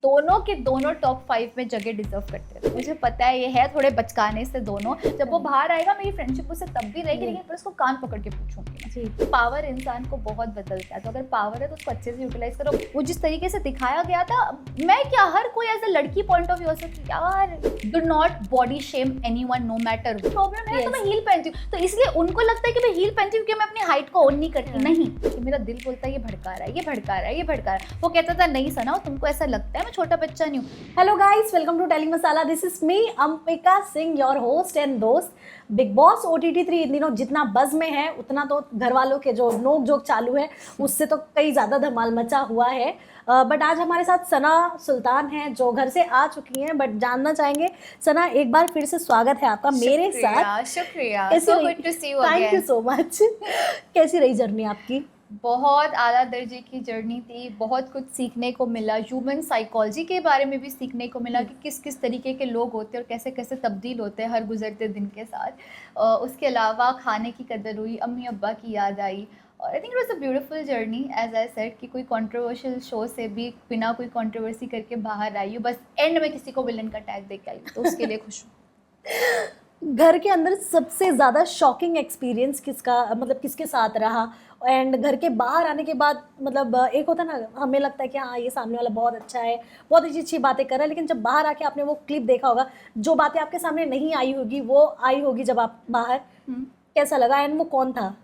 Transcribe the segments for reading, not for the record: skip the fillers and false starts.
दोनों के दोनों टॉप 5 में जगह डिजर्व करते हैं। मुझे पता है ये है थोड़े बचकाने से दोनों, जब वो बाहर आएगा मेरी फ्रेंडशिप उससे तब भी रहेगी, लेकिन फिर उसको कान पकड़ के पूछूंगी। पावर इंसान को बहुत बदलता है, तो अगर पावर है तो उसको अच्छे से यूटिलाइज करो। वो जिस तरीके से दिखाया गया था, मैं क्या हर कोई एज अ लड़की पॉइंट ऑफ व्यू से यार do not body shame anyone no matter. Problem है तो मैं हील पहनती हूँ, तो इसलिए उनको लगता है कि मैं हील पहनती हूँ कि मैं अपनी हाइट को ऑन नहीं करती। नहीं, तो मेरा दिल बोलता है ये भड़का रहा है, ये भड़का रहा है, ये भड़का रहा है। वो कहता था नहीं सना, तुमको ऐसा लगता है मैं छोटा बच्चा नहीं हूँ। Hello guys, welcome to telling masala. This is me Ambika Singh, your host and दोस्त। बिग बॉस OTT 3 इन दिनों जितना बज़ में है उतना तो घर वालों के जो नोक जोक चालू है उससे तो कई ज़्यादा धमाल मचा हुआ है। बट आज हमारे साथ सना सुल्तान हैं जो घर से आ चुकी हैं। बट जानना चाहेंगे सना, एक बार फिर से स्वागत है आपका मेरे साथ। शुक्रिया, थैंक यू सो मच। कैसी रही जर्नी आपकी? बहुत आला दर्जे की जर्नी थी, बहुत कुछ सीखने को मिला। ह्यूमन साइकोलॉजी के बारे में भी सीखने को मिला कि किस किस तरीके के लोग होते हैं और कैसे कैसे तब्दील होते हैं हर गुजरते दिन के साथ। उसके अलावा खाने की कदर हुई, अम्मी अब्बा की याद आई, और I think it was a beautiful journey. As I said कि कोई कंट्रोवर्शियल शो से भी बिना कोई कंट्रोवर्सी करके बाहर आई हूँ, बस एंड में किसी को विलन का टैग दे के आई हूँ, तो उसके लिए खुश हूँ। घर के अंदर सबसे ज़्यादा शॉकिंग एक्सपीरियंस किसका, मतलब किसके साथ रहा? एंड घर के बाहर आने के बाद, मतलब एक होता ना, हमें लगता है कि हाँ ये सामने वाला बहुत अच्छा है, बहुत अच्छी अच्छी बातें कर रहा है, लेकिन जब बाहर आके आपने वो क्लिप देखा होगा, जो बातें आपके सामने नहीं आई होगी वो आई होगी जब आप बाहर। कैसा लगा एंड वो कौन था?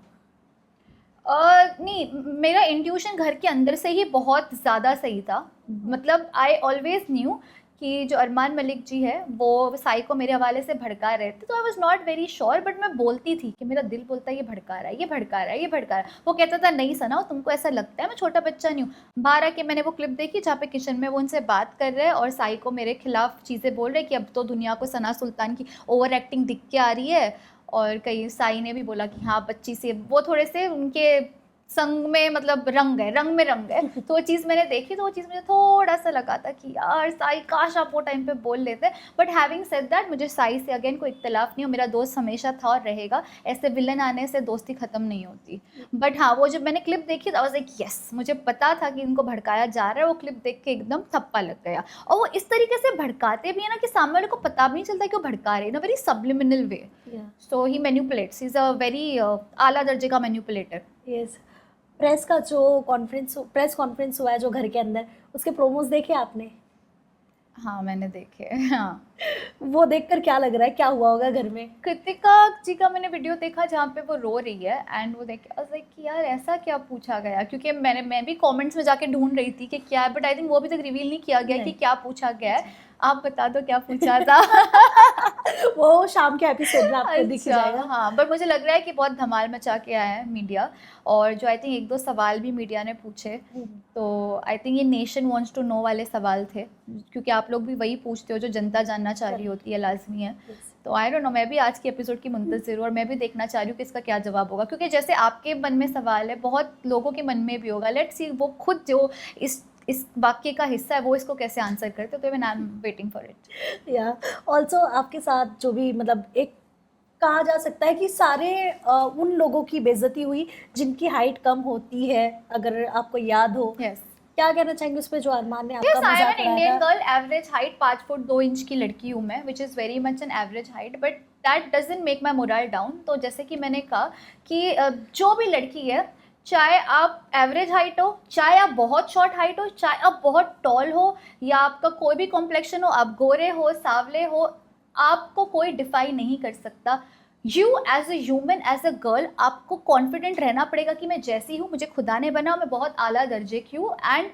नहीं, मेरा इंट्यूशन घर के अंदर से ही बहुत ज़्यादा सही था। मतलब आई ऑलवेज न्यू कि जो अरमान मलिक जी है वो साई को मेरे हवाले से भड़का रहे थे, तो I was not very sure, but मैं बोलती थी कि मेरा दिल बोलता है ये भड़का रहा है, ये भड़का रहा है, ये भड़का रहा है। वो कहता था नहीं सना, तुमको ऐसा लगता है मैं छोटा बच्चा नहीं हूँ। बाहर आके मैंने वो क्लिप देखी जहाँ पे किचन में वो उनसे बात कर रहे हैं और साई को मेरे खिलाफ चीज़ें बोल रहे कि अब तो दुनिया को सना सुल्तान की ओवर एक्टिंग दिख के आ रही है। और कई साई ने भी बोला कि हाँ बच्ची से वो थोड़े से उनके संग में, मतलब रंग है, रंग में रंग है। तो वो चीज़ मैंने देखी, तो वो चीज़ मुझे थोड़ा सा लगा था कि यार साई काश आप वो टाइम पे बोल लेते। बट हैविंग सेड दैट, मुझे साई से अगेन कोई इख्तलाफ नहीं हो, मेरा दोस्त हमेशा था और रहेगा। ऐसे विलन आने से दोस्ती ख़त्म नहीं होती। बट हाँ, वो जब मैंने क्लिप देखी तो आई वाज लाइक यस, मुझे पता था कि इनको भड़काया जा रहा है। वो क्लिप देख के एकदम थप्पा लग गया। और वो इस तरीके से भड़काते भी है ना कि सामने वाले को पता भी नहीं चलता कि वो भड़का रहे, in a very subliminal way. So he manipulates, he is a very आला दर्जे का मैनिपुलेटर। यस। प्रेस का जो प्रेस कॉन्फ्रेंस हुआ है जो घर के अंदर, उसके प्रोमोज देखे आपने? हाँ मैंने देखे। हाँ, वो देखकर क्या लग रहा है, क्या हुआ होगा घर में? कृतिका जी का मैंने वीडियो देखा जहाँ पे वो रो रही है, एंड वो देख के लाइक कि यार ऐसा क्या पूछा गया, क्योंकि मैं भी कमेंट्स में जाके ढूंढ रही थी कि क्या है, बट आई थिंक वो अभी तक रिवील नहीं किया गया कि क्या पूछा गया है। आप बता दो क्या पूछा था। वो शाम के एपिसोड में आपको दिख जाएगा। हाँ, बट मुझे लग रहा है कि बहुत धमाल मचा के आया है मीडिया, और जो आई थिंक एक दो सवाल भी मीडिया ने पूछे, तो आई थिंक ये नेशन वांट्स टू नो वाले सवाल थे, क्योंकि आप लोग भी वही पूछते हो जो जनता जानना चाह रही होती है, लाजमी है। तो आई डोंट नो, मैं भी आज की एपिसोड की मुंतज़िर हूँ, और मैं भी देखना चाह रही हूँ कि इसका क्या जवाब होगा, क्योंकि जैसे आपके मन में सवाल है बहुत लोगों के मन में भी होगा। लेट्स सी वो खुद जो इस वाक्य का हिस्सा है वो इसको कैसे आंसर करते, तो I am waiting for it. या ऑल्सो आपके साथ जो भी, मतलब एक कहा जा सकता है कि सारे उन लोगों की बेइज्जती हुई जिनकी हाइट कम होती है, अगर आपको याद हो। यस, क्या कहना चाहेंगे उस पर जो अरमान ने आपका yes, मजाक उड़ाया इंडियन था? Girl, average height 5 foot 2 inch की लड़की हूँ मैं, which is very much an average height, but that doesn't make my moral down. तो जैसे कि मैंने कहा कि जो भी लड़की है, चाहे आप एवरेज हाइट हो, चाहे आप बहुत शॉर्ट हाइट हो, चाहे आप बहुत टॉल हो, या आपका कोई भी कॉम्प्लेक्शन हो, आप गोरे हो सांवले हो, आपको कोई डिफाइन नहीं कर सकता। You as a human, as a girl, आपको कॉन्फिडेंट रहना पड़ेगा कि मैं जैसी हूँ, मुझे खुदा ने बना, मैं बहुत आला दर्जे की हूँ, and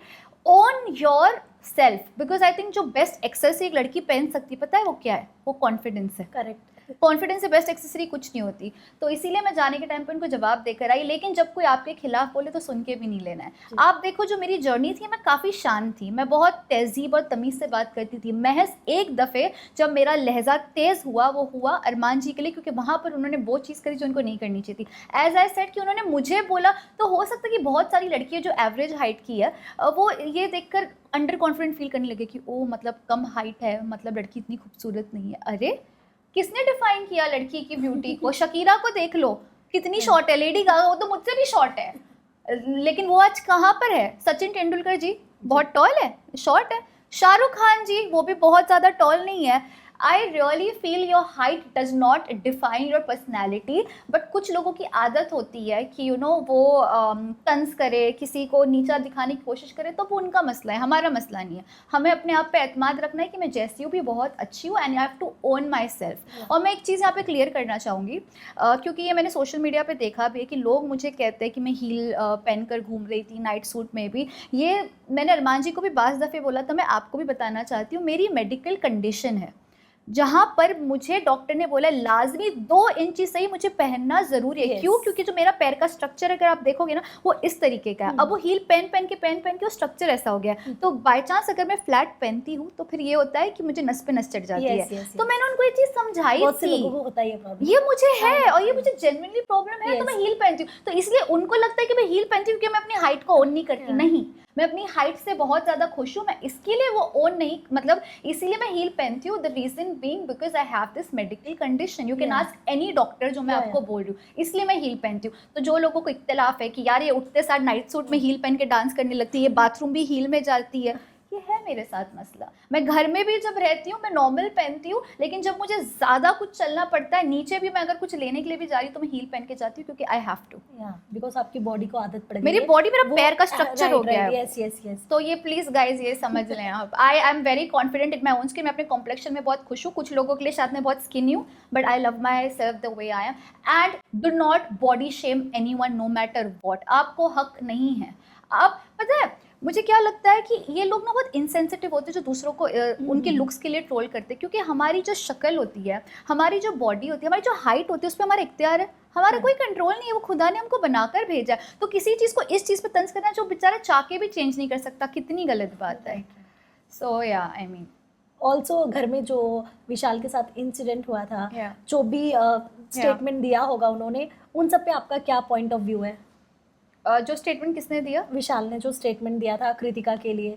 own your self. Because I think जो बेस्ट एक्सेसरी एक लड़की पहन सकती, पता है वो क्या है? वो कॉन्फिडेंस है। करेक्ट। कॉन्फिडेंस से बेस्ट एक्सेसरी कुछ नहीं होती। तो इसीलिए मैं जाने के टाइम पे उनको जवाब देकर आई, लेकिन जब कोई आपके खिलाफ बोले तो सुन के भी नहीं लेना है। आप देखो जो मेरी जर्नी थी, मैं काफ़ी शांत थी, मैं बहुत तहजीब और तमीज़ से बात करती थी। महज एक दफ़े जब मेरा लहजा तेज़ हुआ, वो हुआ अरमान जी के लिए, क्योंकि वहाँ पर उन्होंने वो चीज़ करी जो उनको नहीं करनी चाहिए थी। एज आई सेड कि उन्होंने मुझे बोला, तो हो सकता है कि बहुत सारी लड़कियाँ जो एवरेज हाइट की है वो ये देखकर अंडर कॉन्फिडेंट फील करने लगे कि ओ मतलब कम हाइट है, मतलब लड़की इतनी खूबसूरत नहीं है। अरे किसने डिफाइन किया लड़की की ब्यूटी को? शकीरा को देख लो, कितनी शॉर्ट है। लेडी गागा, वो तो मुझसे भी शॉर्ट है, लेकिन वो आज कहाँ पर है? सचिन तेंदुलकर जी बहुत टॉल है, शॉर्ट है। शाहरुख खान जी, वो भी बहुत ज़्यादा टॉल नहीं है। I really feel your height does not define your personality, but कुछ लोगों की आदत होती है कि वो तंज करे, किसी को नीचा दिखाने की कोशिश करे, तो वो उनका मसला है, हमारा मसला नहीं है। हमें अपने आप पे एतमाद रखना है कि मैं जैसी हूँ भी बहुत अच्छी हूँ, and I have to own myself. और मैं एक चीज़ यहाँ पे क्लियर करना चाहूँगी, क्योंकि ये मैंने सोशल मीडिया पे देखा भी है कि लोग मुझे कहते हैं कि मैं हील पहन कर घूम रही थी नाइट सूट में भी। ये मैंने अरमान जी को भी बाज़ दफ़े बोला था, मैं आपको भी बताना चाहती हूँ, मेरी मेडिकल कंडीशन है जहाँ पर मुझे डॉक्टर ने बोला लाजमी 2 इंची सही मुझे पहनना ज़रूरी है। क्यों? क्योंकि जो मेरा पैर का स्ट्रक्चर अगर आप देखोगे ना, वो इस तरीके का है। अब वो हील पहन के वो स्ट्रक्चर ऐसा हो गया है। तो बाय चांस अगर मैं फ्लैट पहनती हूँ तो फिर ये होता है कि मुझे नस पे नस चढ़ जाती है। तो मैंने उनको ये चीज़ समझाई थी, ये मुझे है और ये मुझे जेन्युइनली प्रॉब्लम है, तो मैं हील पहनती हूँ। तो इसलिए उनको लगता है कि मैं हील पहनती हूँ क्योंकि मैं अपनी हाइट को ओन नहीं करती। नहीं, मैं अपनी हाइट से बहुत ज़्यादा खुश हूँ, मैं इसके लिए वो ओन नहीं, मतलब इसीलिए मैं हील पहनती हूँ। The reason being because I have this medical condition, you can ask any doctor, जो मैं आपको बोल रही हूँ, इसलिए मैं हील पहनती हूँ। तो जो लोगों को इख्तिलाफ है कि यार ये उठते साथ नाइट सूट में हील पहन के डांस करने लगती है, ये बाथरूम भी हील में जाती है, ये है मेरे साथ मसला। मैं घर में भी जब रहती हूँ मैं नॉर्मल पहनती हूँ, लेकिन जब मुझे ज़्यादा कुछ चलना पड़ता है, नीचे भी मैं अगर कुछ लेने के लिए भी जा रही हूँ तो मैं हील पहन के जाती हूँ, क्योंकि आई हैव टू, बिकॉज आपकी बॉडी को आदत पड़ गई, मेरी बॉडी, मेरा पैर का स्ट्रक्चर हो गया है। Yes yes yes. तो ये प्लीज गाइज ये समझ लें आप। I am very confident in my own skin, मैं अपने कॉम्प्लेक्शन में बहुत खुश हूँ। कुछ लोगों के लिए शायद मैं बहुत स्किनी हूँ, but I love myself the way I am. And do not body shame anyone, no matter what. आपको हक नहीं है। आप पता है मुझे क्या लगता है कि ये लोग ना बहुत इनसेंसिटिव होते हैं जो दूसरों को उनके लुक्स के लिए ट्रोल करते हैं, क्योंकि हमारी जो शक्ल होती है, हमारी जो बॉडी होती है, हमारी जो हाइट होती है, उस पर हमारा इख्तियार है, हमारा कोई कंट्रोल नहीं है। वो खुदा ने हमको बनाकर भेजा है, तो किसी चीज़ को इस चीज़ पे तंज करना जो बेचारा चाह के भी चेंज नहीं कर सकता, कितनी गलत बात है। सो या आई मीन ऑल्सो घर में जो विशाल के साथ इंसिडेंट हुआ था, जो भी स्टेटमेंट दिया होगा उन्होंने, उन सब पे आपका क्या पॉइंट ऑफ व्यू है? जो स्टेटमेंट किसने दिया? विशाल ने जो स्टेटमेंट दिया था कृतिका के लिए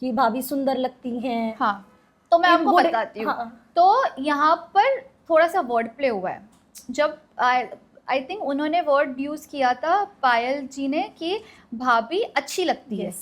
कि भाभी सुंदर लगती हैं। हाँ, तो मैं आपको बताती हूँ। तो यहाँ पर थोड़ा सा वर्ड प्ले हुआ है। जब आई थिंक उन्होंने वर्ड यूज़ किया था पायल जी ने कि भाभी अच्छी लगती है,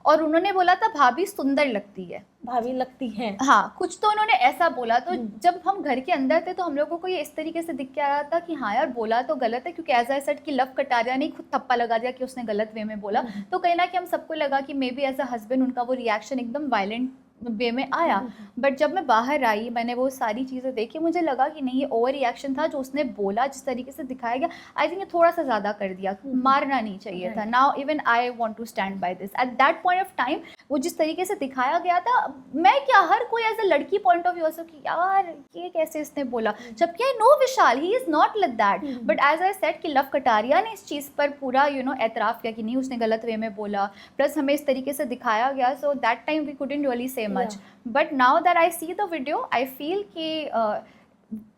और उन्होंने बोला था भाभी सुंदर लगती है, भाभी लगती हैं। हाँ, कुछ तो उन्होंने ऐसा बोला। तो जब हम घर के अंदर थे तो हम लोगों को ये इस तरीके से दिख के आ रहा था कि हाँ यार बोला तो गलत है, क्योंकि एज आई सेड कि लव कटारिया ने खुद थप्पा लगा दिया कि उसने गलत वे में बोला। तो कहीं ना कि हम सबको लगा कि maybe as a husband उनका वो रिएक्शन एकदम वायलेंट वे में आया। बट जब मैं बाहर आई, मैंने वो सारी चीज़ें देखी, मुझे लगा कि नहीं, ये ओवर रिएक्शन था। जो उसने बोला, जिस तरीके से दिखाया गया, आई थिंक ये थोड़ा सा ज़्यादा कर दिया, मारना नहीं चाहिए था। Now even I want to stand by this. At that point of time वो जिस तरीके से दिखाया गया था, मैं क्या, हर कोई एज अ लड़की पॉइंट ऑफ व्यू से कि यार ये कैसे इसने बोला, जबकि I know Vishal, he is not like that. But as I said कि लव कटारिया ने इस चीज़ पर पूरा एतराफ़ किया कि नहीं, उसने गलत वे में बोला, प्लस हमें इस तरीके से दिखाया गया। So that time we couldn't really say much. But now that I see the video, I feel कि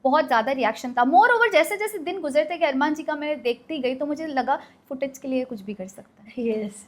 बहुत ज़्यादा रिएक्शन था। मोर ओवर जैसे जैसे दिन गुजरते गए अरमान जी का मैं देखती गई, तो मुझे लगा फुटेज के लिए कुछ भी कर सकता है। यस।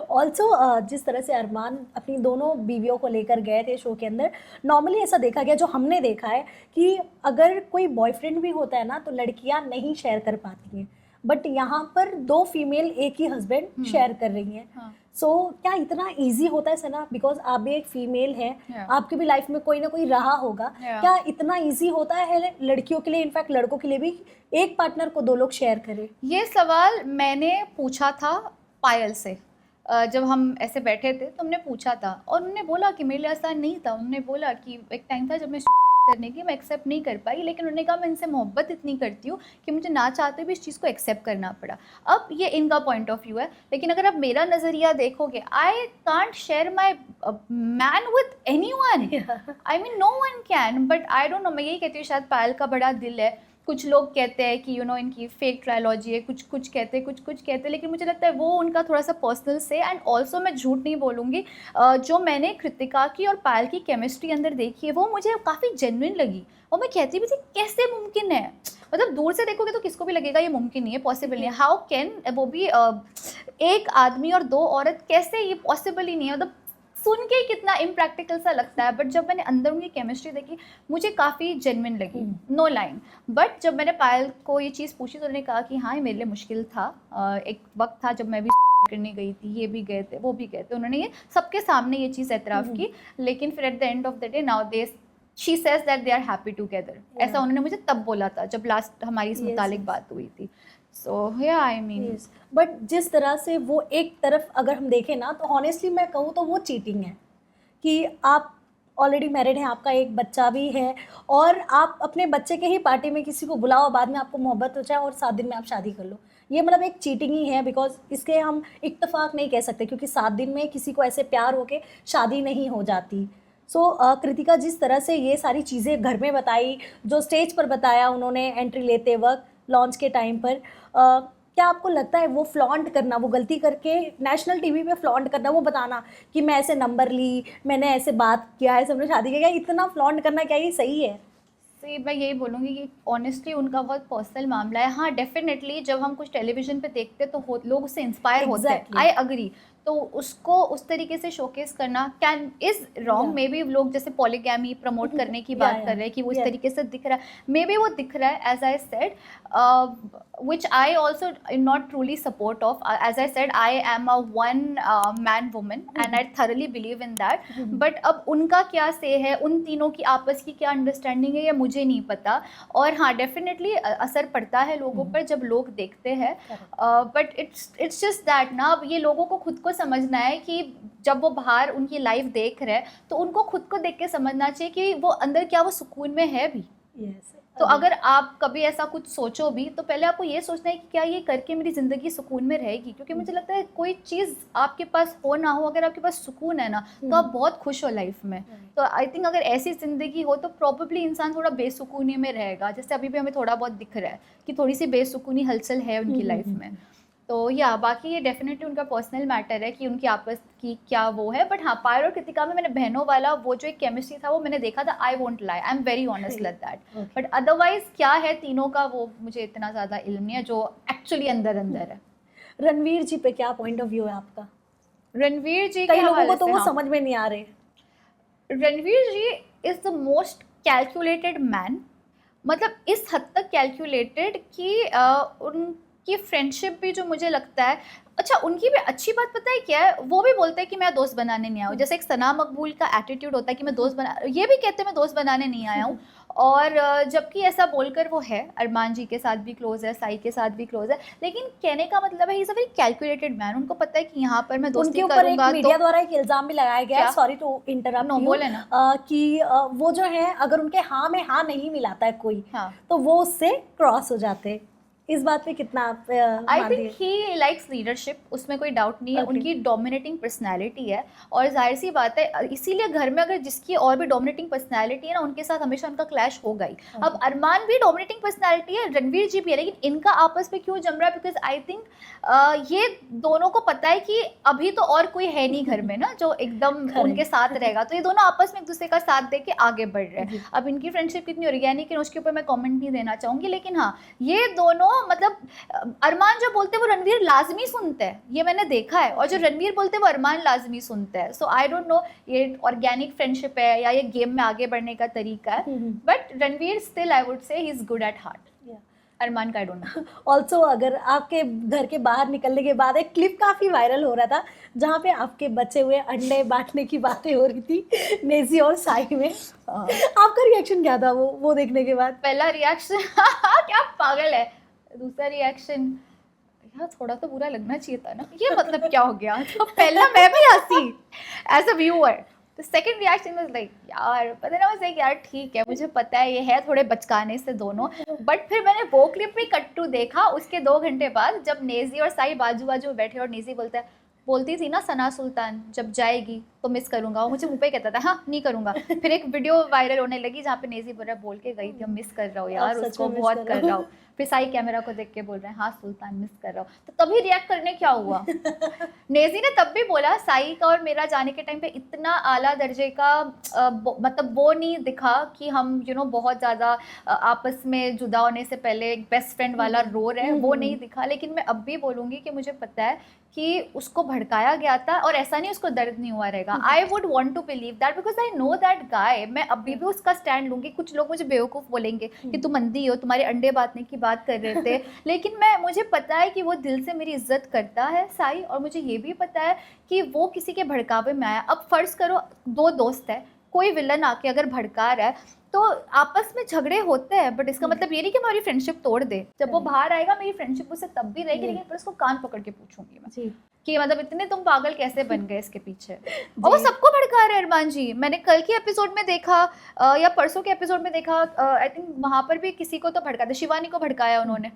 ऑल्सो जिस तरह से अरमान अपनी दोनों बीवियों को लेकर गए थे शो के अंदर, नॉर्मली ऐसा देखा गया, जो हमने देखा है कि अगर कोई बॉयफ्रेंड भी होता है ना तो लड़कियां नहीं शेयर कर पाती हैं, बट यहाँ पर 2 फीमेल एक ही हस्बैंड शेयर कर रही हैं। सो क्या इतना इजी होता है सना? बिकॉज आप भी एक फीमेल हैं, आपकी भी लाइफ में कोई ना कोई रहा होगा। क्या इतना इजी होता है लड़कियों के लिए, इनफैक्ट लड़कों के लिए भी, एक पार्टनर को 2 लोग शेयर करें? ये सवाल मैंने पूछा था पायल से। जब हम ऐसे बैठे थे तो हमने पूछा था, और उन्होंने बोला कि मेरे लिए आसान नहीं था। उन्होंने बोला कि एक टाइम था जब मैं करने की मैं एक्सेप्ट नहीं कर पाई, लेकिन उन्होंने कहा मैं इनसे मोहब्बत इतनी करती हूँ कि मुझे ना चाहते भी इस चीज़ को एक्सेप्ट करना पड़ा। अब ये इनका पॉइंट ऑफ व्यू है, लेकिन अगर आप मेरा नज़रिया देखोगे, I can't share my man with anyone. I mean no one can, but I don't know, मैं यही कहती हूँ शायद पायल का बड़ा दिल है। कुछ लोग कहते हैं कि इनकी फेक ट्रायोलॉजी है, कुछ कहते हैं, कुछ कहते हैं, लेकिन मुझे लगता है वो उनका थोड़ा सा पर्सनल से। एंड ऑल्सो मैं झूठ नहीं बोलूँगी, जो मैंने कृतिका की और पायल की केमिस्ट्री अंदर देखी है वो मुझे काफ़ी जेन्युइन लगी। और मैं कहती भी थी कैसे मुमकिन है, मतलब दूर से देखोगे तो किसको भी लगेगा ये मुमकिन नहीं है, पॉसिबल नहीं है। हाउ कैन, वो भी एक आदमी और 2 औरत, कैसे ये पॉसिबल ही नहीं है। मतलब सुन के कितना इम्प्रैक्टिकल सा लगता है, बट जब मैंने अंदर उनकी केमिस्ट्री देखी मुझे काफ़ी जेन्युइन लगी, नो लाइन। बट जब मैंने पायल को ये चीज़ पूछी तो उन्होंने कहा कि हाँ ये मेरे लिए मुश्किल था। एक वक्त था जब मैं भी करने गई थी, ये भी गए थे, वो भी गए थे, उन्होंने ये सबके सामने ये चीज़ एतराफ़ की, लेकिन फिर at the end of the day now they she says that they are happy together. ऐसा उन्होंने मुझे तब बोला था जब लास्ट हमारी इस मुतालिक बात हुई थी। सो या आई मीन बट जिस तरह से वो एक तरफ अगर हम देखें ना, तो ऑनेस्टली मैं कहूँ तो वो चीटिंग है कि आप ऑलरेडी मैरिड हैं, आपका एक बच्चा भी है, और आप अपने बच्चे के ही पार्टी में किसी को बुलाओ, बाद में आपको मोहब्बत हो जाए और 7 दिन में आप शादी कर लो। ये मतलब एक चीटिंग ही है, बिकॉज इसके हम इत्तेफाक नहीं कह सकते, क्योंकि 7 दिन में किसी को ऐसे प्यार होके शादी नहीं हो जाती। सो कृतिका जिस तरह से ये सारी चीज़ें घर में बताई, जो स्टेज पर बताया उन्होंने एंट्री लेते वक्त लॉन्च के टाइम पर, क्या आपको लगता है वो फ्लॉन्ट करना, वो गलती करके नेशनल टीवी पे फ्लॉन्ट करना, वो बताना कि मैं ऐसे नंबर ली, मैंने ऐसे बात किया है, सबने शादी किया, इतना फ्लॉन्ट करना क्या ये सही है? मैं यही बोलूँगी कि ऑनेस्टली उनका बहुत पर्सनल मामला है। हाँ डेफिनेटली जब हम कुछ टेलीविजन पे देखते तो लोग उससे इंस्पायर होते हैं, आई अग्री। तो उसको उस तरीके से शोकेस करना can is wrong. May be लोग जैसे पॉलीगैमी प्रमोट करने की बात कर रहे हैं कि वो इस तरीके से दिख रहा है, मे बी वो दिख रहा है, as I said, which I also not truly support of. As I said, I am a one man woman and I thoroughly believe in that. But अब उनका क्या से है, उन तीनों की आपस की क्या अंडरस्टैंडिंग है, ये मुझे नहीं पता। और हाँ डेफिनेटली असर पड़ता है लोगों पर जब लोग देखते हैं, बट इट्स जस्ट दैट ना, अब ये लोगों को खुद को समझना है कि जब वो बाहर उनकी लाइफ देख रहे हैं तो उनको खुद को देख के समझना चाहिए कि वो अंदर क्या वो सुकून में है भी। तो अगर आप कभी ऐसा कुछ सोचो भी तो पहले आपको ये सोचना है कि क्या ये करके मेरी ज़िंदगी सुकून में रहेगी, क्योंकि मुझे लगता है कोई चीज़ आपके पास हो ना हो, अगर आपके पास सुकून है ना तो आप बहुत खुश हो लाइफ में। तो आई थिंक अगर ऐसी ज़िंदगी हो तो प्रॉब्ली इंसान थोड़ा बेसुकूनी में रहेगा, जैसे अभी भी हमें थोड़ा बहुत दिख रहा है कि थोड़ी सी बेसुकूनी हलचल है उनकी लाइफ में। तो या बाकी ये डेफिनेटली उनका पर्सनल मैटर है कि उनकी आपस की क्या वो है। बट हाँ पायल और कृतिका में मैंने बहनों वाला वो जो एक केमिस्ट्री था वो मैंने देखा था, I won't lie, I am very honest like that. But otherwise क्या है तीनों का वो मुझे इतना ज़्यादा इल्म नहीं है जो एक्चुअली अंदर अंदर है। रणवीर जी पे क्या पॉइंट ऑफ व्यू है आपका? रणवीर जी कई लोगों को तो वो समझ में नहीं आ रहे। Ranveer ji is the most calculated man, मतलब इस हद तक कैलकुलेटेड कि उनकी फ्रेंडशिप भी जो मुझे लगता है, अच्छा उनकी भी अच्छी बात पता है क्या है, वो भी बोलते हैं कि मैं दोस्त बनाने नहीं आया हूँ। जैसे एक सना मकबूल का एटीट्यूड होता है कि मैं दोस्त बना, ये भी कहते हैं मैं दोस्त बनाने नहीं आया हूँ। और जबकि ऐसा बोलकर वो है, अरमान जी के साथ भी क्लोज है, साई के साथ भी क्लोज है, लेकिन कहने का मतलब है he is a very calculated man. उनको पता है कि यहाँ पर मैं दोस्ती करूंगा। मीडिया द्वारा एक इल्जाम भी लगाया गया, सॉरी टू इंटरप्ट, नो बोले ना, कि वो जो है अगर उनके हाँ में हाँ नहीं मिलाता है कोई, तो वो उससे क्रॉस हो जाते। इस बात पे कितना आप I think he likes leadership, उसमें कोई डाउट नहीं है। उनकी डोमिनेटिंग पर्सनैलिटी है और जाहिर सी बात है इसीलिए घर में अगर जिसकी और भी डोमिनेटिंग पर्सनैलिटी है ना उनके साथ हमेशा उनका क्लैश होगा ही। अब अरमान भी डोमिनेटिंग पर्सनैलिटी है, रणवीर जी भी है, लेकिन इनका आपस में क्यों जम रहा है? बिकॉज आई थिंक ये दोनों को पता है कि अभी तो और कोई है नहीं घर में ना जो एकदम उनके साथ रहेगा, तो ये दोनों आपस में एक दूसरे का साथ दे के आगे बढ़ रहे हैं। अब इनकी फ्रेंडशिप कितनी ऑर्गेनिक है उसके ऊपर मैं कॉमेंट नहीं देना चाहूँगी, लेकिन हाँ ये दोनों मतलब अरमान जो बोलते हैं वो रणवीर लाजमी सुनते हैं, ये मैंने देखा है, और जो रणवीर बोलते हैं वो अरमान लाजमी सुनते हैं। सो आई डोंट नो ये ऑर्गेनिक फ्रेंडशिप है या ये गेम में आगे बढ़ने का तरीका है, but Ranveer still I would say he is good at heart. Armaan का आई डोंट नो। ऑल्सो अगर आपके घर के बाहर निकलने के बाद एक क्लिप काफ़ी वायरल हो रहा था जहाँ पे आपके बचे हुए अंडे बांटने की बातें हो रही थी नेजी और साई में, आपका रिएक्शन क्या था वो देखने के बाद? पहला रिएक्शन क्या पागल है, दूसरा रिएक्शन यार थोड़ा तो बुरा लगना चाहिए था ना, ये मतलब क्या हो गया। तो पहला मैं भी हंसी एज अ व्यूअर, तो सेकंड रिएक्शन वाज लाइक यार पता ना, वाज लाइक यार ठीक है मुझे पता है ये है थोड़े बचकाने से दोनों, बट फिर मैंने वो क्लिप भी कट टू देखा उसके 2 घंटे बाद जब नेजी और साई बाजू बाजू में बैठे और नेजी बोलती थी ना सना सुल्तान जब जाएगी तो मिस करूंगा, वो मुझे मुंह पे कहता था हाँ नहीं करूंगा। फिर एक वीडियो वायरल होने लगी जहाँ पे नेजी बोल के गई थी मिस कर रहा हूँ यार उसको बहुत कर रहा हूँ, फिर साई कैमरा को देख के बोल रहे हैं हाँ सुल्तान मिस कर रहा हूँ, तो तभी रिएक्ट करने क्या हुआ। नेजी ने तब भी बोला साई का और मेरा जाने के टाइम पे इतना आला दर्जे का मतलब वो नहीं दिखा कि हम बहुत ज़्यादा आपस में जुदा होने से पहले एक बेस्ट फ्रेंड वाला रो रहे हैं, वो नहीं दिखा। लेकिन मैं अब भी बोलूँगी कि मुझे पता है कि उसको भड़काया गया था और ऐसा नहीं उसको दर्द नहीं हुआ रहेगा। I would want to believe that because I know that guy. मैं अभी भी उसका स्टैंड लूंगी। कुछ लोग मुझे बेवकूफ़ बोलेंगे कि तुम अंधी हो, तुम्हारे अंडे बांटने की बात कर रहे थे लेकिन मुझे पता है कि वो दिल से मेरी इज्जत करता है साई, और मुझे ये भी पता है कि वो किसी के भड़कावे में आया। अब फर्ज करो 2 दोस्त है, कोई विलन आके अगर भड़का रहा है तो आपस में झगड़े होते हैं, बट इसका मतलब ये नहीं कि हमारी फ्रेंडशिप तोड़ दे। जब वो बाहर आएगा मेरी फ्रेंडशिप उससे तब भी रहेगी, लेकिन फिर उसको कान पकड़ के पूछूंगी मैं कि मतलब इतने तुम पागल कैसे बन गए इसके पीछे। और वो सबको भड़का रहे हैं अरमान जी। मैंने कल के एपिसोड में देखा या परसों के एपिसोड में देखा, आई थिंक वहां पर भी किसी को तो भड़का था, शिवानी को भड़काया उन्होंने,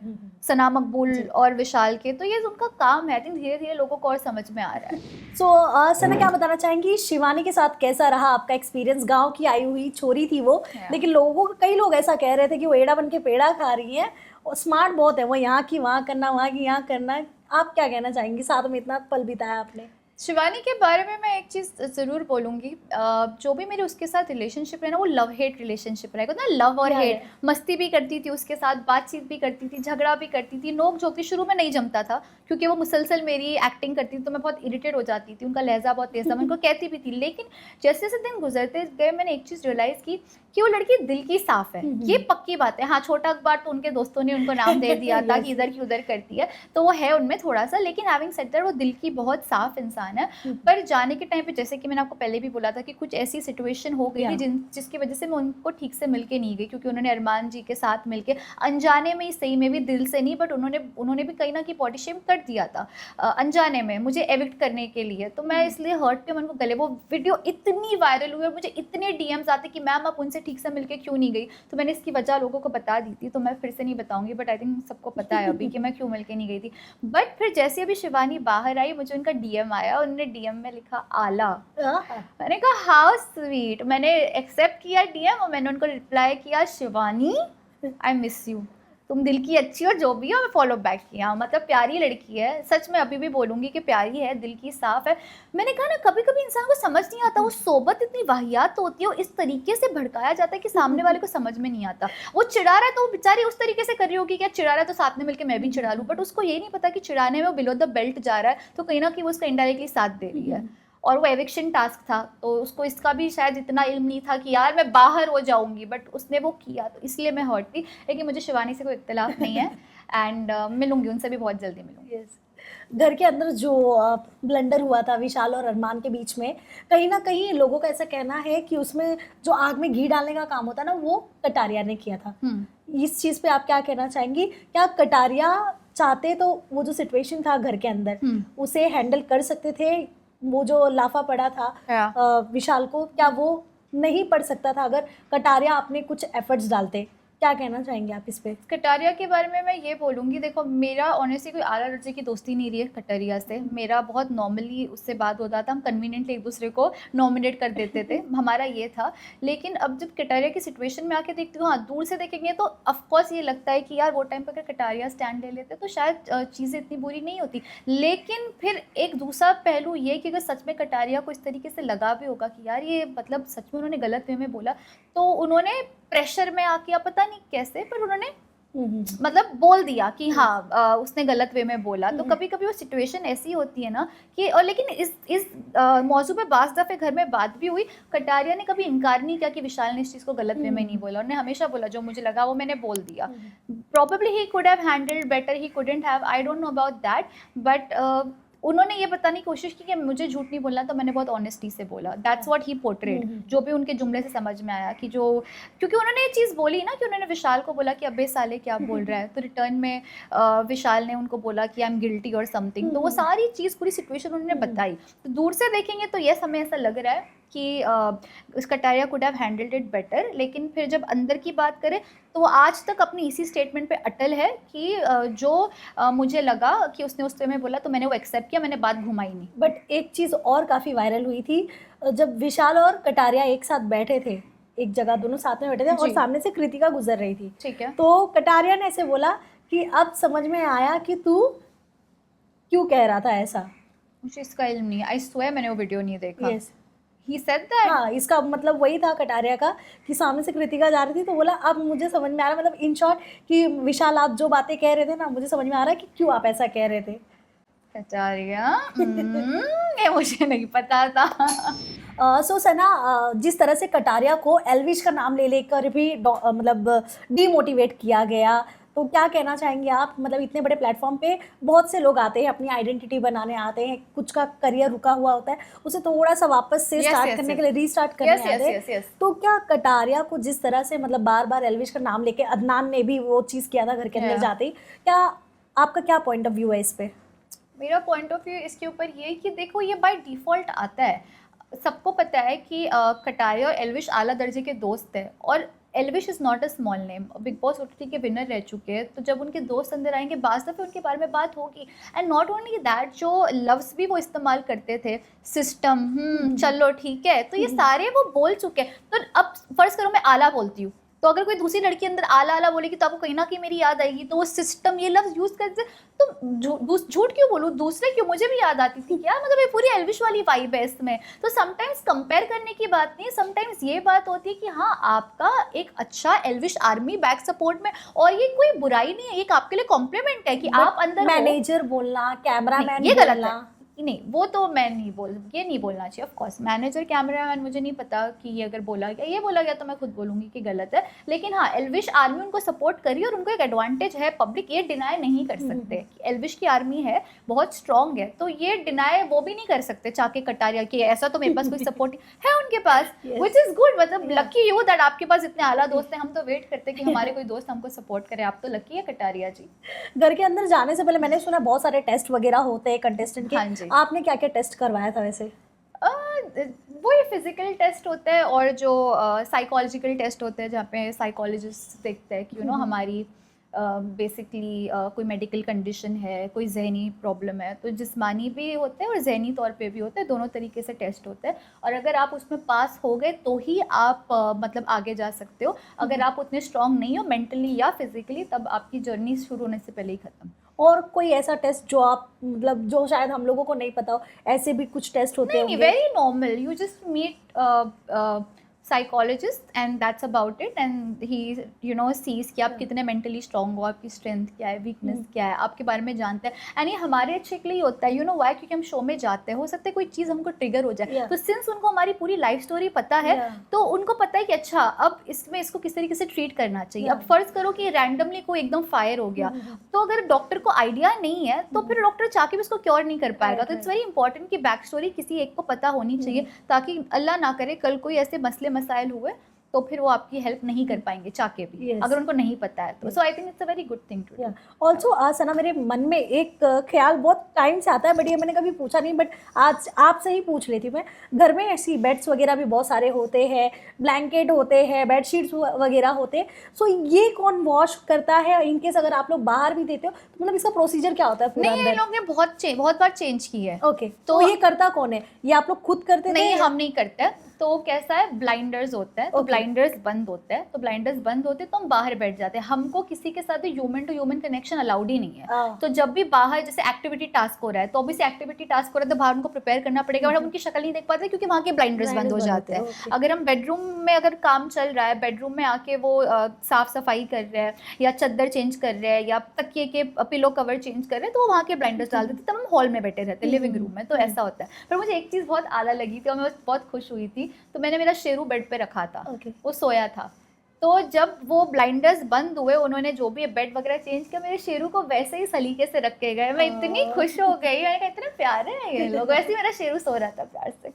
सना मकबूल और विशाल के। तो ये उनका काम है, आई थिंक धीरे धीरे लोगों को और समझ में आ रहा है। सो सना क्या बताना चाहेंगी शिवानी के साथ कैसा रहा आपका एक्सपीरियंस? गाँव की आई हुई छोरी थी वो, लेकिन लोगों को कई लोग ऐसा कह रहे थे कि वो एड़ा बन के पेड़ा खा रही है और स्मार्ट बहुत है, वो यहाँ की वहाँ करना, वहाँ की यहाँ करना। आप क्या कहना चाहेंगी? साथ में इतना पल बिताया आपने। शिवानी के बारे में मैं एक चीज़ ज़रूर बोलूँगी, जो भी मेरे उसके साथ रिलेशनशिप है ना, वो लव हेट रिलेशनशिप रहेगा ना, लव और हेट। मस्ती भी करती थी उसके साथ, बातचीत भी करती थी, झगड़ा भी करती थी, नोक झोंक थी। शुरू में नहीं जमता था क्योंकि वो मुसलसल मेरी एक्टिंग करती थी तो मैं बहुत इरिटेट हो जाती थी, उनका लहजा बहुत तेज था, मैं उनको कहती भी थी। लेकिन जैसे जैसे दिन गुजरते गए मैंने एक चीज़ रियलाइज़ की कि वो लड़की दिल की साफ है, ये पक्की बात है। हाँ, छोटा अखबार तो उनके दोस्तों ने उनको नाम दे दिया था कि इधर की उधर करती है, तो वो है उनमें थोड़ा सा, लेकिन हैविंग सेड दैट वो दिल की बहुत साफ इंसान है। पर जाने के टाइम पे जैसे कि मैंने आपको पहले भी बोला था कि कुछ ऐसी सिचुएशन हो गई थी जिसकी वजह से मैं उनको ठीक से मिलके नहीं गई, क्योंकि उन्होंने अरमान जी के साथ मिलके अनजाने में ही, सही में भी, दिल से नहीं, बट उन्होंने भी कहीं ना कहीं बॉडी शेम कर दिया था अनजाने में मुझे एविक्ट करने के लिए। तो मैं इसलिए हर्ट पे उनको गले, वो वीडियो इतनी वायरल हुई और मुझे इतने डीएम्स आते कि मैम आप उनसे ठीक से मिलके क्यों नहीं गई। तो मैंने इसकी वजह लोगों को बता दी थी, तो मैं फिर से नहीं बताऊंगी, बट आई थिंक सबको पता है अभी कि मैं क्यों मिलके नहीं गई थी। बट फिर जैसे अभी शिवानी बाहर आई, मुझे उनका डीएम आया, उन्होंने डीएम में लिखा आला। मैंने कहा हाउ स्वीट। मैंने एक्सेप्ट किया डीएम और मैंने उनको रिप्लाई किया शिवानी आई मिस यू, तुम दिल की अच्छी और जो भी हो। मैं फॉलो बैक किया, मतलब प्यारी लड़की है, सच में अभी भी बोलूंगी कि प्यारी है, दिल की साफ है। मैंने कहा ना, कभी कभी इंसान को समझ नहीं आता, वो सोबत इतनी वाहियात होती है, इस तरीके से भड़काया जाता है कि सामने वाले को समझ में नहीं आता। वो चिढ़ा रहा है तो वो बेचारी उस तरीके से कर रही होगी, क्या चिढ़ा रहा है तो साथ में मिलकर मैं भी चिढ़ा लूँ, बट उसको ये नहीं पता कि चिढ़ाने में वो बिलो द बेल्ट जा रहा है, तो कहीं ना कहीं वो उसका इनडायरेक्टली साथ दे रही है। और वो एविक्शन टास्क था, तो उसको इसका भी शायद इतना इल्म नहीं था कि यार मैं बाहर हो जाऊंगी, बट उसने वो किया, तो इसलिए मैं हर्ट थी। लेकिन मुझे शिवानी से कोई इख्तिलाफ नहीं है एंड मिलूंगी उनसे भी, बहुत जल्दी मिलूंगी। घर के अंदर जो ब्लंडर हुआ था विशाल और अरमान के बीच में, कहीं ना कहीं लोगों का ऐसा कहना है कि उसमें जो आग में घी डालने का काम होता है ना, वो कटारिया ने किया था। इस चीज़ पे आप क्या कहना चाहेंगी? क्या कटारिया चाहते तो वो जो सिचुएशन था घर के अंदर उसे हैंडल कर सकते थे? वो जो लाफा पड़ा था विशाल को, क्या वो नहीं पड़ सकता था अगर कटारिया अपने कुछ एफर्ट्स डालते? क्या कहना चाहेंगे आप इस पे? कटारिया के बारे में मैं ये बोलूँगी, देखो मेरा ऑनेस्टली कोई आला दर्जे की दोस्ती नहीं रही है कटारिया से। मेरा बहुत नॉर्मली उससे बात होता था, हम कन्वीनियंटली एक दूसरे को नॉमिनेट कर देते थे, हमारा ये था। लेकिन अब जब कटारिया की सिचुएशन में आके देखती हूँ, हाँ दूर से देखेंगे तो ऑफकोर्स ये लगता है कि यार वो टाइम पर अगर कटारिया स्टैंड ले लेते तो शायद चीज़ें इतनी बुरी नहीं होती। लेकिन फिर एक दूसरा पहलू ये कि अगर सच में कटारिया को इस तरीके से लगा भी होगा कि यार ये मतलब सच में उन्होंने गलत वे में बोला, तो उन्होंने प्रेशर में आके, या पता नहीं कैसे, पर उन्होंने मतलब बोल दिया कि हाँ उसने गलत वे में बोला। तो कभी कभी वो सिचुएशन ऐसी होती है ना कि, और लेकिन इस मौजू पे बाज़ दफ़े घर में बात भी हुई, कटारिया ने कभी इनकार नहीं किया कि विशाल ने इस चीज़ को गलत वे में नहीं बोला। उन्होंने हमेशा बोला जो मुझे लगा वो मैंने बोल दिया। Probably he could have handled better, he couldn't have, I don't know about that, but उन्होंने ये बताने की कोशिश की कि मुझे झूठ नहीं बोलना, तो मैंने बहुत ऑनेस्टी से बोला। दैट्स व्हाट ही पोर्ट्रेड, जो भी उनके जुमले से समझ में आया कि जो, क्योंकि उन्होंने ये चीज़ बोली ना कि उन्होंने विशाल को बोला कि अबे साले क्या बोल रहा है, तो रिटर्न में विशाल ने उनको बोला कि आई एम गिल्टी और समथिंग। तो वो सारी चीज़, पूरी सिचुएशन उन्होंने बताई। तो दूर से देखेंगे तो यस, हमें ऐसा लग रहा है कि Kataria could have handled it better. लेकिन फिर जब अंदर की बात करें तो वो आज तक अपनी इसी स्टेटमेंट पे अटल है कि जो मुझे लगा कि उसने उस समय बोला तो मैंने वो एक्सेप्ट किया, मैंने बात घुमाई नहीं। बट एक चीज़ और काफ़ी वायरल हुई थी, जब विशाल और कटारिया एक साथ बैठे थे, एक जगह दोनों साथ में बैठे थे और सामने से कृतिका गुजर रही थी, ठीक है, तो कटारिया ने ऐसे बोला कि अब समझ में आया कि तू क्यों कह रहा था ऐसा। मुझे इसका इल्म नहीं, आई स्वेयर मैंने वो वीडियो नहीं देखा। yes. He said that? हाँ, इसका मतलब वही था कटारिया का कि सामने से कृतिका जा रही थी तो बोला अब मुझे समझ में आ रहा है, मतलब इन शॉर्ट कि विशाल आप जो बातें कह रहे थे ना, मुझे समझ में आ रहा है कि क्यों आप ऐसा कह रहे थे। कटारिया ये मुझे नहीं पता था। सो सना, जिस तरह से कटारिया को एल्विश का नाम ले लेकर भी मतलब डीमोटिवेट किया गया, तो क्या कहना चाहेंगे आप, मतलब इतने बड़े प्लेटफॉर्म पे बहुत से लोग आते हैं, अपनी आइडेंटिटी बनाने आते हैं, कुछ का करियर रुका हुआ होता है, उसे थोड़ा सा वापस से स्टार्ट करने के लिए, रीस्टार्ट करने आते हैं, तो क्या कटारिया को जिस तरह से मतलब बार बार एल्विश का नाम लेके, अदनान ने भी वो चीज़ किया था घर के अंदर जाते ही, क्या आपका क्या पॉइंट ऑफ व्यू है इस पे? मेरा पॉइंट ऑफ व्यू इसके ऊपर ये है कि देखो ये बाय डिफ़ॉल्ट आता है। सबको पता है कि कटारिया और एल्विश आला दर्जे के दोस्त हैं और Elvish is not a small name. Big boss OTT के विनर रह चुके हैं, तो जब उनके दोस्त अंदर आएंगे बाज़ दफ़े उनके बारे में बात होगी। एंड नॉट ओनली दैट, जो लफ्ज़ भी वो इस्तेमाल करते थे, सिस्टम, चलो ठीक है, तो ये सारे वो बोल चुके हैं। तो अब फ़र्ज़ करो मैं आला बोलती हूँ, तो अगर कोई दूसरी लड़की अंदर आला आला बोलेगी तो आपको कहीं ना कहीं मेरी याद आएगी, तो वो सिस्टम ये लफ्ज़ यूज़ करते, तो झूठ क्यों बोलूँ, दूसरे क्यों, मुझे भी याद आती थी क्या, मतलब ये पूरी एल्विश वाली वाइब है इसमें। तो समटाइम्स कंपेयर करने की बात नहीं है, समटाइम्स ये बात होती है कि हाँ आपका एक अच्छा एल्विश आर्मी बैक सपोर्ट में, और ये कोई बुराई नहीं है, ये आपके लिए कॉम्प्लीमेंट है कि आप अंदर मैनेजर बोलना, कैमरामैन ये गलत है। नहीं, वो तो मैं नहीं ये नहीं बोलना चाहिए। ऑफ कोर्स मैनेजर कैमरामैन मुझे नहीं पता कि ये अगर बोला गया, ये बोला गया तो मैं खुद बोलूँगी कि गलत है। लेकिन हाँ, एल्विश आर्मी उनको सपोर्ट करी और उनको एक एडवांटेज है, पब्लिक ये डिनाई नहीं कर सकते कि एल्विश की आर्मी है, बहुत स्ट्रॉन्ग है, तो ये डिनाई वो भी नहीं कर सकते चाके कटारिया कि ऐसा तो मेरे पास कोई सपोर्ट है उनके पास, विच इज़ गुड। मतलब लकी यू दैट आपके पास इतने आला दोस्त हैं। हम तो वेट करते कि हमारे कोई दोस्त हमको सपोर्ट करे, आप तो लकी है कटारिया जी। घर के अंदर जाने से पहले मैंने सुना बहुत सारे टेस्ट वगैरह होते हैं कंटेस्टेंट के। हाँ जी। आपने क्या क्या टेस्ट करवाया था वैसे? वो ये फिजिकल टेस्ट होता है और जो साइकोलॉजिकल टेस्ट होते हैं, जहाँ पे साइकोलॉजिस्ट देखते हैं कि हमारी बेसिकली कोई मेडिकल कंडीशन है, कोई जहनी प्रॉब्लम है, तो जिस्मानी भी होते हैं और जहनी तौर पे भी होते हैं, दोनों तरीके से टेस्ट होते हैं। और अगर आप उसमें पास हो गए तो ही आप मतलब आगे जा सकते हो। अगर आप उतने स्ट्रांग नहीं हो मेंटली या फिजिकली, तब आपकी जर्नी शुरू होने से पहले ही ख़त्म। और कोई ऐसा टेस्ट जो आप मतलब जो शायद हम लोगों को नहीं पता हो, ऐसे भी कुछ टेस्ट होते हैं? नहीं, very normal, you just meet psychologist and that's about it, and he sees कि आप कितने मेंटली स्ट्रांग हो, आपकी स्ट्रेंथ क्या है, वीकनेस क्या है, आपके बारे में जानते हैं। एंड ये हमारे अच्छे के लिए होता है, वाई, क्योंकि हम शो में जाते हैं, हो सकता है कोई चीज़ हमको ट्रिगर हो जाए, तो सिंस उनको हमारी पूरी लाइफ स्टोरी पता है, तो उनको पता है कि अच्छा अब इसमें इसको किस तरीके से ट्रीट करना चाहिए। अब फर्ज करो कि रैंडमली कोई एकदम फायर हो गया, तो अगर डॉक्टर को आइडिया नहीं है तो फिर डॉक्टर चाह के भी उसको क्योर नहीं कर पाएगा। तो इट्स वेरी इंपॉर्टेंट कि बैक स्टोरी किसी एक को पता होनी चाहिए, ताकि अल्लाह ना करे कल कोई ऐसे मसले मसाइल हुए तो फिर वो आपकी हेल्प नहीं कर पाएंगे चाके भी, अगर उनको नहीं पता है तो। So I think it's a very good thing to do. Also Sana, मेरे मन में एक ख्याल बहुत टाइम से आता है, बट ये मैंने कभी पूछा नहीं, बट आज आपसे ही पूछ लेती मैं। घर में ऐसी बेड्स वगैरह भी बहुत सारे होते हैं, ब्लैंकेट होते हैं, बेडशीट्स वगैरह होते हैं, सो ये कौन वॉश करता है? इनकेस अगर आप लोग बाहर भी देते हो तो मतलब इसका प्रोसीजर क्या होता है पूरा? नहीं, ये लोग ने बहुत बार चेंज की है। ओके, तो ये करता कौन है? ये आप लोग खुद करते थे? नहीं, हम नहीं करते। तो कैसा है, ब्लाइंडर्स होता है, तो ब्लाइंडर्स बंद होते हैं, तो ब्लाइंडर्स बंद होते हैं तो हम बाहर बैठ जाते हैं। हमको किसी के साथ human to human connection allowed ही नहीं है। तो जब भी बाहर जैसे एक्टिविटी टास्क हो रहा है, तो अभी से एक्टिविटी टास्क हो रहा है तो बाहर उनको प्रिपेयर करना पड़ेगा, और हम उनकी शक्ल नहीं देख पाते क्योंकि वहाँ के ब्लाइंडर्स बंद हो जाते हैं। अगर हम बेडरूम में अगर काम चल रहा है, बेडरूम में आके वो साफ सफाई कर रहे हैं या चद्दर चेंज कर रहे हैं या तकिए के पिलो कवर चेंज कर रहे हैं, तो वो वहाँ के ब्लाइंडर्स डाल देते, तब हम हॉल में बैठे रहते हैं, लिविंग रूम में। तो ऐसा होता है। पर मुझे एक चीज़ बहुत आला लगी थी और मैं बहुत खुश हुई थी, तो मैंने मेरा शेरू बेड पे रखा था, वो सोया था, तो जब वो ब्लाइंडर्स बंद हुए, उन्होंने जो भी बेड वगैरह चेंज किया, मेरे शेरू को वैसे ही सलीके से रख के गए। मैं इतनी खुश हो गई, मैंने कहा इतने प्यारे हैं ये लोग। वैसे ही मेरा शेरू सो रहा था प्यार से।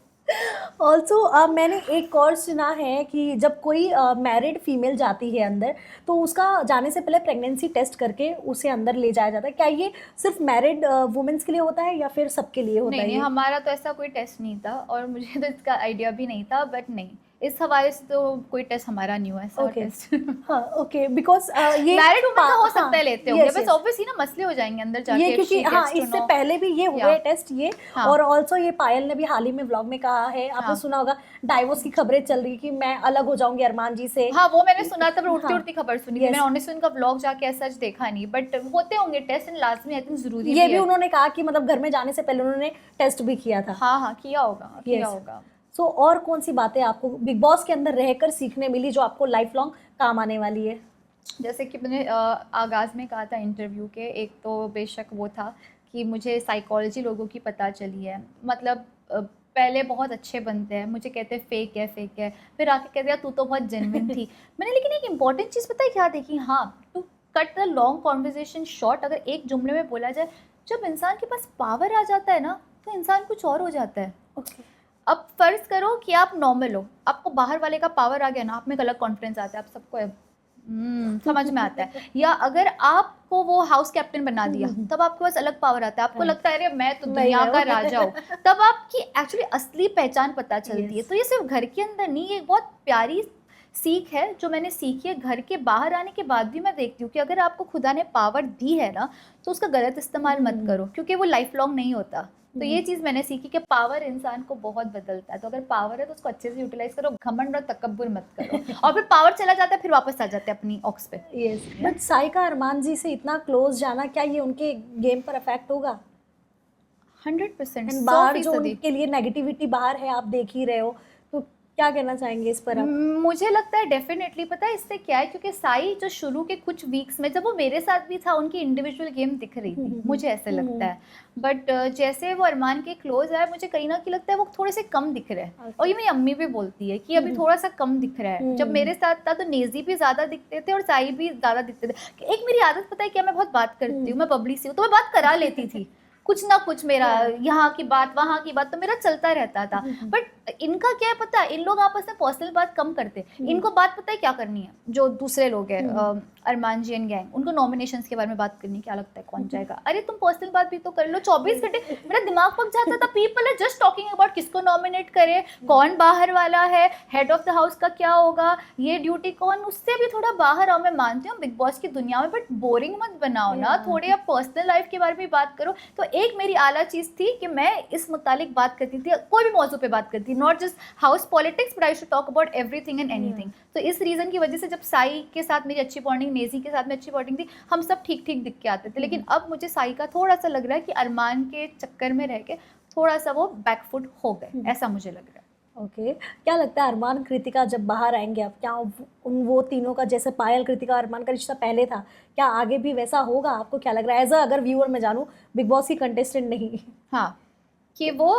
ऑल्सो मैंने एक और सुना है कि जब कोई मैरिड फीमेल जाती है अंदर, तो उसका जाने से पहले प्रेगनेंसी टेस्ट करके उसे अंदर ले जाया जाता है। क्या ये सिर्फ मैरिड वुमेन्स के लिए होता है या फिर सबके लिए होता है? नहीं, हमारा तो ऐसा कोई टेस्ट नहीं था और मुझे तो इसका आइडिया भी नहीं था, बट नहीं, इस हवाले से तो कोई टेस्ट हमारा नहीं हुआ ऐसा टेस्ट। हाँ, ओके, बिकॉज ये मैरिड वुमेन का हो सकता है लेते होंगे, बस ऑब्वियसली ना मसले हो जाएंगे अंदर जाके, ये क्योंकि हाँ इससे पहले भी ये हुए टेस्ट ये। और ऑल्सो ये पायल ने भी हाल ही में व्लॉग में कहा है, आपने सुना होगा, डाइवोर्स की खबरें चल रही कि मैं अलग हो जाऊंगी अरमान जी से। हाँ, वो मैंने सुना था, पर उड़ती उड़ती खबर सुनी थी। मैंने ऑनेस्टली उनका व्लॉग जाके सच देखा नहीं, बट होते होंगे टेस्ट, एंड लाजमी आई थिंक जरूरी ये भी उन्होंने कहा कि मतलब घर में जाने से पहले उन्होंने टेस्ट भी किया था। हाँ, किया होगा। सो और कौन सी बातें आपको बिग बॉस के अंदर रहकर सीखने मिली जो आपको लाइफ लॉन्ग काम आने वाली है? जैसे कि मैंने आगाज़ में कहा था इंटरव्यू के, एक तो बेशक वो था कि मुझे साइकोलॉजी लोगों की पता चली है। मतलब पहले बहुत अच्छे बनते हैं, मुझे कहते हैं फेक है, फिर आके कहते हैं तू तो बहुत जेन्युइन थी। मैंने लेकिन एक इम्पॉर्टेंट चीज़ पता है क्या देखी, हाँ, to cut the long conversation short, अगर एक जुमले में बोला जाए, जब इंसान के पास पावर आ जाता है ना तो इंसान कुछ और हो जाता है। अब फर्ज करो कि आप नॉर्मल हो, आपको बाहर वाले का पावर आ गया ना, आप में एक अलग कॉन्फिडेंस आता है, आप सबको समझ में आता है। या अगर आपको वो हाउस कैप्टन बना दिया, तब आपके पास अलग पावर आता है, आपको लगता है अरे मैं तो दुनिया का राजा हूँ, तब आपकी एक्चुअली असली पहचान पता चलती है। तो ये सिर्फ घर के अंदर नहीं, ये एक बहुत प्यारी सीख है जो मैंने सीखी है। घर के बाहर आने के बाद भी मैं देखती हूँ कि अगर आपको खुदा ने पावर दी है ना, तो उसका गलत इस्तेमाल मत करो, क्योंकि वो लाइफ लॉन्ग नहीं होता। तो ये चीज़ मैंने सीखी कि पावर इंसान को बहुत बदलता है। तो अगर पावर है तो उसको अच्छे से यूटिलाइज करो, घमंड और तकब्बुर मत करो। और फिर पावर चला जाता है, फिर वापस आ जाते हैं अपनी ऑक्स पे। यस, बट साइका अरमान जी से इतना क्लोज जाना, क्या ये उनके गेम पर इफेक्ट होगा? 100%। बाहर जो उनके लिए नेगेटिविटी बाहर है, आप देख ही रहे हो, तो क्या कहना चाहेंगे इस पर आप? मुझे लगता है डेफिनेटली, पता है इससे क्या है, क्योंकि साई जो शुरू के कुछ वीक्स में जब वो मेरे साथ भी था, उनकी इंडिविजुअल गेम दिख रही थी, मुझे ऐसे लगता है। बट जैसे वो अरमान के क्लोज आए, मुझे कहीं ना कहीं लगता है वो थोड़े से कम दिख रहे हैं। और ये मेरी अम्मी भी बोलती है कि अभी थोड़ा सा कम दिख रहा है। जब मेरे साथ था तो नेजी भी ज्यादा दिखते थे और साई भी ज्यादा दिखते थे। एक मेरी आदत पता है क्या, मैं बहुत बात करती हूँ, मैं बबली सी हूँ, तो मैं बात करा लेती थी, कुछ ना कुछ मेरा यहाँ की बात वहाँ की बात तो मेरा चलता रहता था। बट इनका क्या है पता है, इन लोग आपस में पर्सनल बात कम करते, इनको बात पता है क्या करनी है, जो दूसरे लोग हैं अरमान जी एंड गैंग, उनको नॉमिनेशंस के बारे में बात करनी, क्या लगता है कौन जाएगा। अरे तुम पर्सनल बात भी तो कर लो। 24 घंटे मेरा दिमाग पक जाता था, people are just talking about किसको नॉमिनेट करे, कौन बाहर वाला है, हेड ऑफ द हाउस का क्या होगा, ये ड्यूटी कौन। उससे भी थोड़ा बाहर आओ। मैं मानती हूँ बिग बॉस की दुनिया में, बट बोरिंग मत बनाओ ना, थोड़े आप पर्सनल लाइफ के बारे में बात करो। तो एक मेरी आला चीज़ थी कि मैं इस मुतालिक बात करती थी, कोई भी मौजू पे बात करती, not just house politics, but I should talk about everything and anything. तो इस रीज़न की वजह से जब साई के साथ मेरी अच्छी बॉन्डिंग, नेजी के साथ में अच्छी बॉन्डिंग थी, हम सब ठीक ठीक दिख के आते थे। लेकिन अब मुझे साई का थोड़ा सा लग रहा है कि अरमान के चक्कर में रह के थोड़ा सा वो बैकफुट हो गए, ऐसा मुझे लग रहा है। ओके, क्या लगता है अरमान कृतिका जब बाहर आएंगे, अब क्या उन वो तीनों का, जैसे पायल कृतिका अरमान का रिश्ता पहले था, क्या आगे भी वैसा होगा? आपको क्या लग रहा है, एज अ अगर व्यूअर मैं जानूँ, बिग बॉस की कंटेस्टेंट नहीं? हाँ, कि वो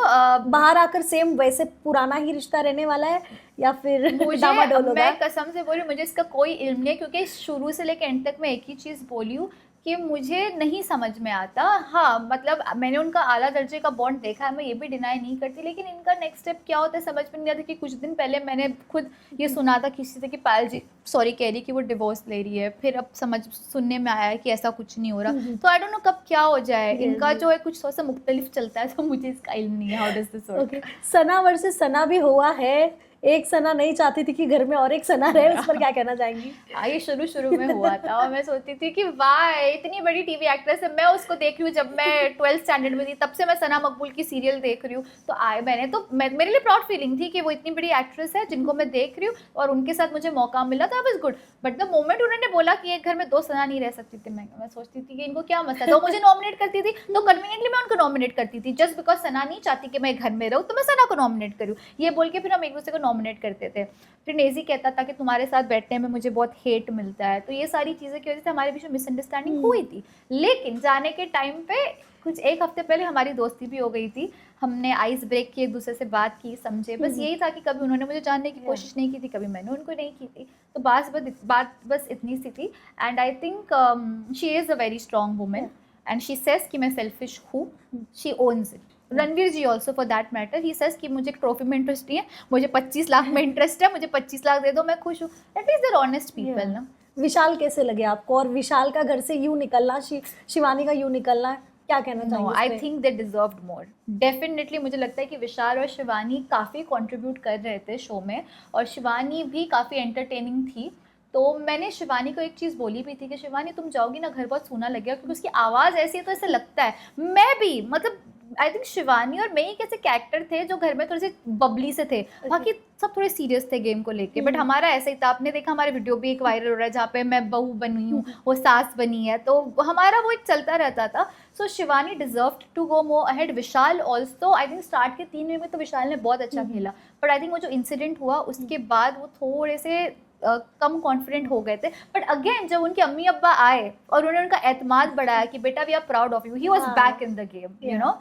बाहर आकर सेम वैसे पुराना ही रिश्ता रहने वाला है या फिर डामाडोल होगा? मैं कसम से बोली, मुझे इसका कोई इल्म नहीं है, क्योंकि शुरू से लेकर एंड तक मैं एक ही चीज़ बोली हूँ कि मुझे नहीं समझ में आता। हाँ मतलब मैंने उनका आला दर्जे का बॉन्ड देखा है, मैं ये भी डिनाई नहीं करती, लेकिन इनका नेक्स्ट स्टेप क्या होता है समझ में नहीं आता। कि कुछ दिन पहले मैंने खुद ये सुना था किसी से कि पायल जी सॉरी कह रही कि वो डिवोर्स ले रही है, फिर अब सुनने में आया है कि ऐसा कुछ नहीं हो रहा। तो आई डोंट नो कब क्या हो जाए, इनका जो है कुछ थोड़ा सा मुख्तलिफ चलता है, तो मुझे इसका इल्म नहीं है how does this work. Sana versus Sana भी हुआ है, एक सना नहीं चाहती थी कि घर में और एक सना रहे, उस पर क्या कहना चाहेंगी? ये शुरू में हुआ था और मैं सोचती थी कि वाह इतनी बड़ी टीवी एक्ट्रेस है, मैं उसको देख रही हूँ जब मैं 12th स्टैंडर्ड में थी, तब से मैं सना मकबूल की सीरियल देख रही हूँ। तो मेरे लिए प्राउड फीलिंग थी कि वो इतनी बड़ी एक्ट्रेस है जिनको मैं देख रही हूँ और उनके साथ मुझे मौका मिला, तो I was good. But the moment उन्होंने बोला कि एक घर में 2 सना नहीं रह सकती थी, मैं सोचती थी कि इनको क्या मसला। तो मुझे नॉमिनेट करती थी, तो कन्वीनियंटली मैं उनको नॉमिनेट करती थी, जस्ट बिकॉज सना नहीं चाहती कि मैं घर में रहूँ तो मैं सना को नॉमिनेट करूँ, ये बोल के फिर हम एक दूसरे को नॉमिनेट करते थे। फिर नेजी कहता था कि तुम्हारे साथ बैठने में मुझे बहुत हेट मिलता है। तो ये सारी चीज़ें की वजह से हमारे बीच में मिसअंडरस्टैंडिंग हुई थी। लेकिन जाने के टाइम पे कुछ एक हफ्ते पहले हमारी दोस्ती भी हो गई थी, हमने आइस ब्रेक की, एक दूसरे से बात की, समझे। बस यही था कि कभी उन्होंने मुझे जानने की कोशिश नहीं की थी, कभी मैंने उनको नहीं की थी। तो बात बस इतनी सी थी। And I think she is a very strong women and she says कि मैं सेल्फिश हूँ, she owns it. Ranveer ji also for that matter, he says कि मुझे ट्रॉफी में इंटरेस्ट नहीं है, मुझे 25 लाख में इंटरेस्ट है, मुझे 25 लाख दे दो, मैं खुश हूँ। That is their honest people ना। विशाल कैसे लगे आपको, और विशाल का घर से यूं निकलना, शिवानी का यूं निकलना, क्या कहना चाहेंगे? आई think they deserved more. Definitely मुझे लगता है कि विशाल और शिवानी काफ़ी कंट्रीब्यूट कर रहे थे शो में, और शिवानी भी काफ़ी एंटरटेनिंग थी। तो मैंने शिवानी को एक चीज़ बोली भी थी कि शिवानी तुम जाओगी ना घर बहुत सूना लगेगा, क्योंकि उसकी आवाज़ ऐसी है तो ऐसे लगता है। मैं भी मतलब आई थिंक शिवानी और मैं ही कैसे कैरेक्टर थे जो घर में थोड़े से बबली से थे, बाकी सब थोड़े सीरियस थे गेम को लेके। बट हमारा ऐसा ही था, आपने देखा हमारे वीडियो भी एक वायरल हो रहा है जहाँ पे मैं बहू बनी हूँ, वो सास बनी है, तो हमारा वो एक चलता रहता था। So Shivani deserved to go more ahead. Vishal also I think start के 3 में तो विशाल ने बहुत अच्छा खेला, बट आई थिंक वो जो इंसिडेंट हुआ उसके बाद वो थोड़े से कम कॉन्फिडेंट हो गए थे। बट अगेन जब उनके अम्मी अब्बा आए और उन्होंने उनका एतमाद बढ़ाया कि बेटा we are proud of you, he was back in the game, you know.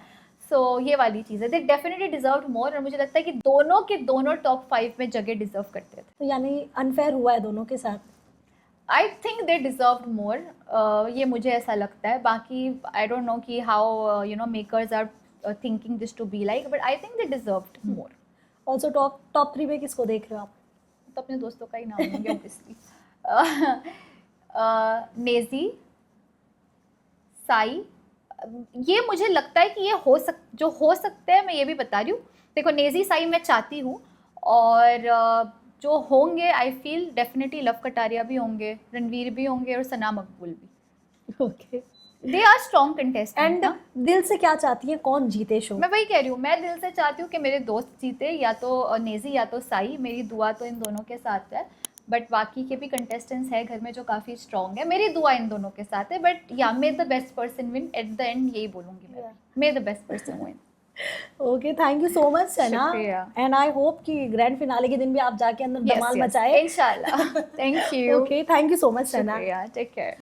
So ये वाली चीज़ है, दे डेफिनेटली डिजर्व मोर। और मुझे लगता है कि दोनों के दोनों टॉप 5 में जगह डिजर्व करते थे। तो यानी अनफेयर हुआ है दोनों के साथ? आई थिंक दे डिजर्व्ड मोर, ये मुझे ऐसा लगता है. बाकी आई डोंट नो कि how you know makers are thinking this to be like, but I think they deserved more. Also top 3 में किसको देख रहे हो आप? तो अपने दोस्तों का ही नाम लेंगे ऑब्वियसली. नेजी, साई. ये मुझे लगता है कि ये जो हो सकते हैं, मैं ये भी बता रही हूँ. देखो, नेजी साई मैं चाहती हूँ, और जो होंगे I feel definitely Love Kataria भी होंगे, रणवीर भी होंगे, और सना मकबूल भी. Okay. They are strong contestant. And दिल से क्या चाहती है, कौन जीते शो? मैं वही कह रही हूँ, मैं दिल से चाहती हूँ कि मेरे दोस्त जीते, या तो नेजी या तो साई. मेरी दुआ तो इन दोनों के साथ है, बट बाकी के भी कंटेस्टेंट्स है घर में जो काफ़ी स्ट्रॉन्ग है. मेरी दुआ इन दोनों के साथ है, but yeah may the best person win at the end, यही बोलूँगी मैं. May the best person win. Okay, thank you so much Sana. शुक्रिया. एंड आई होप कि ग्रैंड फिनाले के दिन भी आप जाके अंदर धमाल मचाए. इंशाल्लाह. Thank you. Okay, thank you so much Sana. शुक्रिया. Take care.